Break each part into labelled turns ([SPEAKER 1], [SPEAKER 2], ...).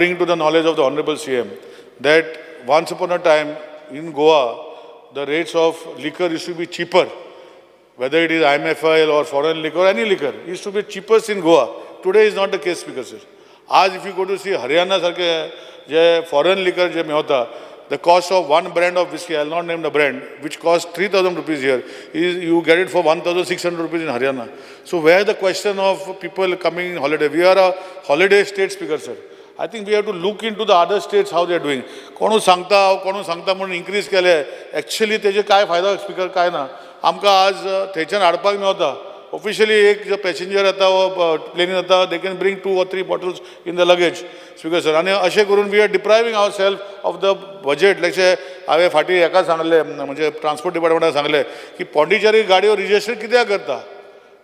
[SPEAKER 1] bring to the knowledge of the Honorable CM that once upon a time in Goa, the rates of liquor used to be cheaper, whether it is IMFL or foreign liquor, any liquor, used to be cheapest in Goa. Today is not the case, Speaker sir. As if you go to see Haryana sarke je foreign liquor je mehota, the cost of one brand of whiskey, I will not name the brand, which costs 3,000 rupees here, is you get it for 1,600 rupees in Haryana. So where the question of people coming in holiday? We are a holiday state, Speaker sir. I think we have to look into the other states how they are doing. कोणू सांगता म्हणून increase केले. Actually तेजे काय फायदा speaker काय ना. आमकां आज थंयच्यान हाडपाक मेवता. Officially एक जो पैसेंजर येता वो प्लेनीन येता, they can bring 2 or 3 bottles in the luggage, Speaker sir. आणि अशें करून we are depriving ourselves of the budget. Like say हांवें फाटीं एका सांगले म्हणजे ट्रान्सपोर्ट डिपार्टमेंटान सांगले की पॉंडिचेरी गाडयो रजिस्टर कित्याक करता.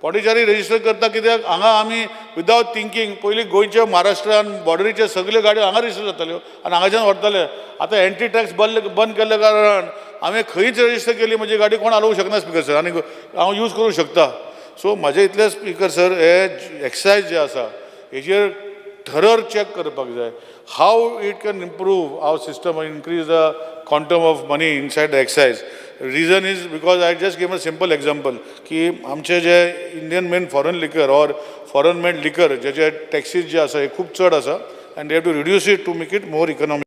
[SPEAKER 1] पॉंडिचेरी रजिस्टर करता कित्याक हांगा आमी विदावट थिंकींग पयलीं गोंयचे महाराष्ट्रान बॉर्डरीचे सगळे गाडयो हांगा रजिस्टर जाताल्यो आनी हांगाच्यान व्हरताले. आतां एंट्री टॅक्स बंद केल्ल्या कारणान हांवें खंयच रजिस्टर केली म्हजी गाडी कोण हालोवंक शकना, स्पीकर सर, आनी हांव यूज करूंक शकता. सो म्हाजें इतलें, स्पीकर सर, हे एक्सायज जे आसा हेजेर थरर चॅक करपाक जाय. How it can improve our system and increase the quantum of money inside the excise. Reason is because I just gave a simple example की आमचे जे इंडियन मेन फॉरेन लिकर और फॉरेन मेड लिकर जे टॅक्सीज जे आसा हे खूब चड आसा and they have to reduce it to make it more economic.